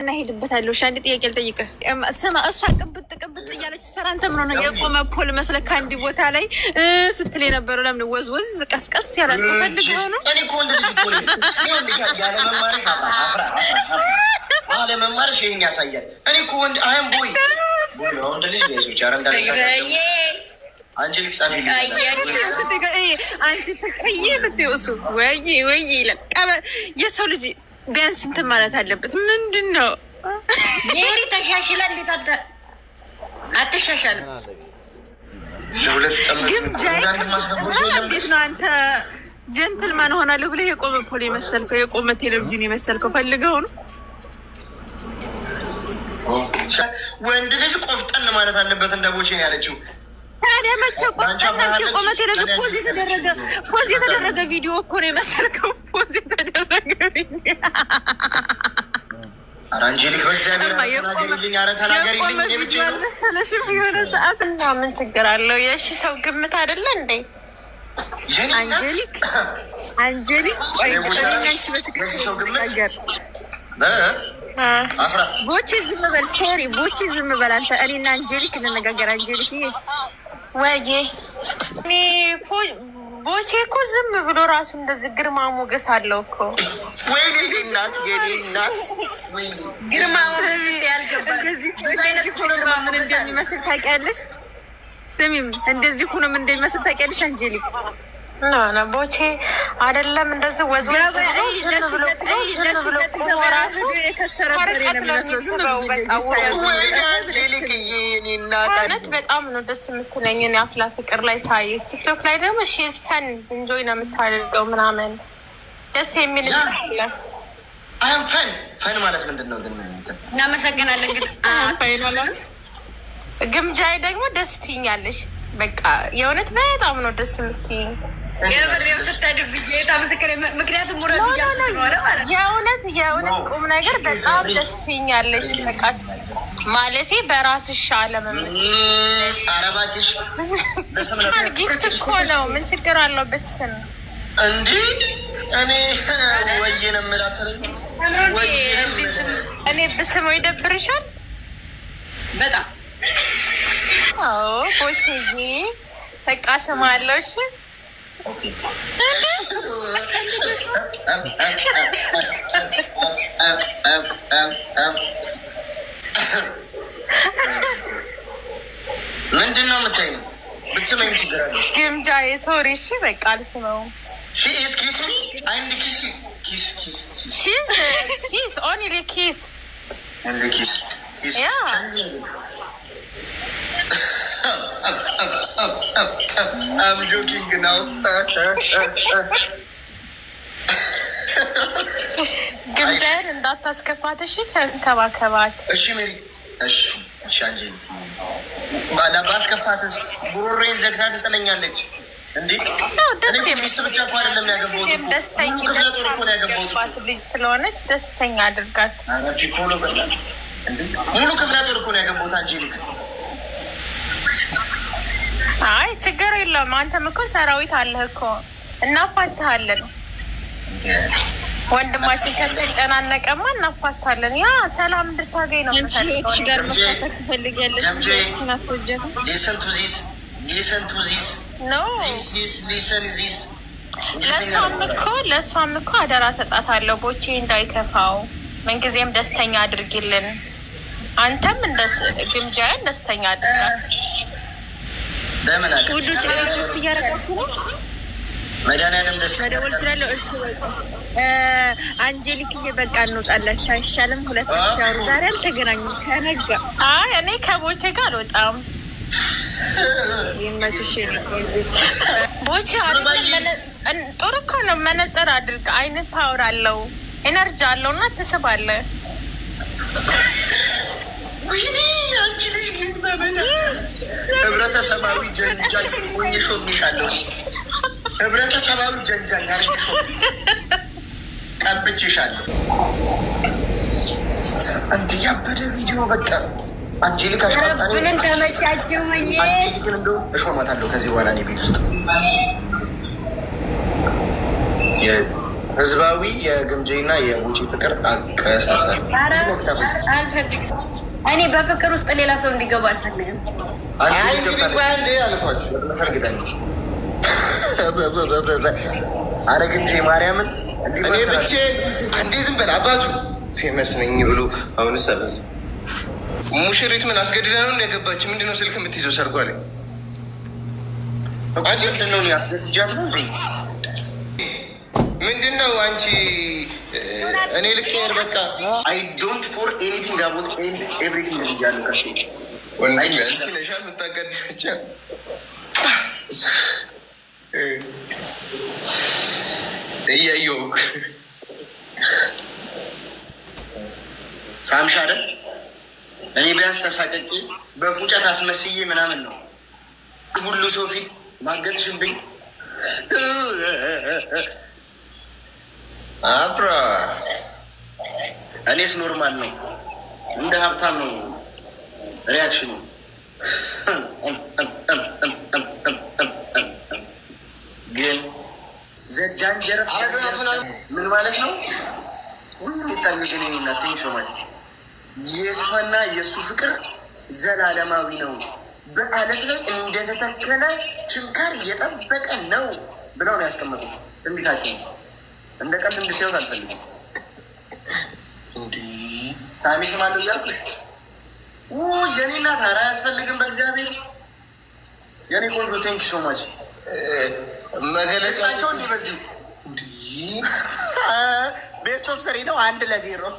እና ሄድበታለሁ። አንድ ጥያቄ ልጠይቅህ። ስማ እሷ ቅብጥ እያለች ሰራ አንተ ምን ሆነ የቆመ ፖል መስለህ ከአንድ ቦታ ላይ ስትል የነበረው ለምን ወዝወዝ ቀስቀስ ያላል ፈልገው ነው? እኔ እኮ ወንድ ልጅ እኮ ነኝ። ያለ መማርሽ ይሄን ያሳያል። እኔ እኮ ወንድ አሁን ቦይ ነው ወንድ ልጅ ነው። ቻራ እንዳለሳሽ አንጀሊክ ጻፊ አንቺ ፍቅርዬ ስትይው እሱ ወይ ይላል። የሰው ልጅ ቢያንስ እንትን ማለት አለበት። ምንድን ነው ሜሪ ተሻሽላ እንዴት አትሻሻልም? ግን እንዴት ነው አንተ ጀንትልማን ሆናለሁ ብለህ የቆመ ፖል የመሰልከው የቆመ ቴሌቪዥን የመሰልከው ፈልገው ነው? ወንድ ልጅ ቆፍጠን ማለት አለበት እንደ ቦቼ ነው ያለችው። ታዲያ መቼ ቆፍጠን የቆመ ቴሌቪዥን ፖዝ የተደረገ ቪዲዮ እኮ ነው የመሰልከው። ፖዝ የተደረገ ቪዲዮ አንጀሊክ በእግዚአብሔር ተናገሪልኝ፣ ኧረ ተናገሪልኝ። እኔ ብቻ ነው መሰለሽም የሆነ ሰዓት እና ምን ችግር አለው? የእሺ ሰው ግምት አይደለ እንዴ? አንጀሊክ ቆይ አንቺ በትክክል ሰው ግምት ቦቼ ዝም በል። ሶሪ ቦቼ ዝም በል አንተ። እኔና አንጀሊክ እንነጋገር። አንጀሊክ ወይዬ እኔ ቦቼ እኮ ዝም ብሎ ራሱ እንደዚህ ግርማ ሞገስ አለው እኮ። ወይኔ እናት የኔ እናት ግርማ ሞገስ ያልገባል። ብዙ አይነት ግርማ ምን እንደሚመስል ታውቂያለሽ? ስሚም እንደዚህ ሆኖ ምን እንደሚመስል ታውቂያለሽ? አንጀሊክ ና ቦቼ አይደለም እንደዚህ ወዝወዝ በጣም ነው ደስ የምትለኝ። እኔ አፍላ ፍቅር ላይ ሳይ ቲክቶክ ላይ ደግሞ ሺዝ ፈን እንጆይ ነው የምታደርገው ምናምን ደስ የሚል ይችላል። አሁን ፈን ማለት ምንድን ነው ግን? እናመሰግናለን። ግን ግምጃዬ ደግሞ ደስ ትይኛለሽ። በቃ የእውነት በጣም ነው ደስ የምትይኝ። የእውነት ቁም ነገር በጣም ደስ ትይኛለሽ። በቃት ማለቴ በራስሽ አለመመለሽ ጊፍት እኮ ነው። ምን ችግር አለው? ብትስም እንዲህ እኔ ወይን እኔ ብስመው ይደብርሻል በጣም። ቦሽዬ በቃ ስም አለው። እሺ ምንድን ነው የምታይኝ? ብትስመኝ ችግር አለ? ግምጃዬ ሶሪ። እሺ በቃ አልስመውም። ኪስ ኦንሊ ኪስ ያ I'm joking now. ግምጃዬን እንዳታስከፋት እሺ። ተንከባከባት እሺ ሜሪ። እሺ ሻንጂ ባላባስከፋትስ ጉሮሮዬን ዘግታ ትጥለኛለች እንዴ? ደስ የሚስት ብቻ እኮ አይደለም ያገባሁት እኮ ደስተኛ ልጅ ስለሆነች ደስተኛ አድርጋት። ሙሉ ክፍለ ጦር እኮ ነው ያገባሁት አንጀሊክ። አይ ችግር የለውም። አንተም እኮ ሰራዊት አለህ እኮ እናፋትሃለን። ወንድማችን ከተጨናነቀማ እናፋታለን። ያ ሰላም እንድታገኝ ነው። አንቺ ጋር መፋታት ትፈልጊያለሽ? ሊሰን ቱ ዚስ ኖ ለእሷም እኮ አደራ ሰጣታለሁ። ቦቼ እንዳይከፋው ምንጊዜም ደስተኛ አድርጊልን። አንተም ግምጃዬን ደስተኛ አድርጋት። ሁሉ ጭቅላት ውስጥ እያደረጋችሁ ነው። መድኃኒዓለም ደስ መደወል እችላለሁ። አንጀሊክ በቃ እንወጣላችሁ አይሻልም? ሁለታችሁ አውሩ። ዛሬ አልተገናኙም ከነጋ። አይ እኔ ከቦቼ ጋር አልወጣም። ይመችሽ ቦቼ። ጥሩ እኮ ነው። መነጽር አድርግ። አይነት ፓወር አለው፣ ኤነርጂ አለው እና ትስባለህ። ወይኔ አንቺ ልጅ ግን ህብረተሰባዊ ጀንጃኝ ሆኜ ሾምሻለሁ። ህብረተሰባዊ ጀንጃኝ አርጌ ቀብቼሻለሁ። እንዲህ ያበደ ቪዲዮ በቃ አንጀሊክ ብልን ተመቻቸው። አንጀሊክን እንደው እሾማታለሁ ከዚህ በኋላ እኔ ቤት ውስጥ ህዝባዊ የግምጄና የቡጪ ፍቅር አቀሳሰር አልፈልግም። እኔ በፍቅር ውስጥ ሌላ ሰው እንዲገባ አልፈልግም። አረ ግምጄ ማርያምን እኔ ብቻ አንዴ ዝም በል አባቱ ፌመስ ነኝ ብሎ አሁን ሰበ ሙሽሪት ምን አስገድዳ ነው እንደገባች? ምንድነው ስልክ የምትይዘው? ሰርጓ ላይ አንቺ ምንድነው ያስገድጃት ነው? ምንድነው አንቺ? እኔ ልቀር በቃ አይ ዶንት ፎር ኤኒቲንግ አባውት ኤቭሪቲንግ እያለሁ ከሽ ወንድም አንቺ ነሽ የምታገድጃ እያየሁ ሳምሻ አይደል? እኔ ቢያንስ ተሳቀቂ በፉጨት አስመስዬ ምናምን ነው ሁሉ ሰው ፊት ማገጥሽብኝ። አፍራ እኔስ ኖርማል ነው፣ እንደ ሀብታም ነው ሪያክሽኑ። ግን ዘዳንጀር ምን ማለት ነው? የሚታየ ግን ናት ሶማል የእሷና የእሱ ፍቅር ዘላለማዊ ነው፣ በአለት ላይ እንደተተከለ ችንካር እየጠበቀ ነው ብለው ነው ያስቀመጡት። ትንቢታችን እንደ ቀልድ እንድትይወት አልፈልግም። ታሚ ስማለሁ እያልኩሽ የኔ እናት ኧረ አያስፈልግም። በእግዚአብሔር የኔ ቆንጆ ቴንኪ ሶ ማች መገለጫቸው እንዲህ በዚሁ ቤስት ኦፍ 3 ነው 1-0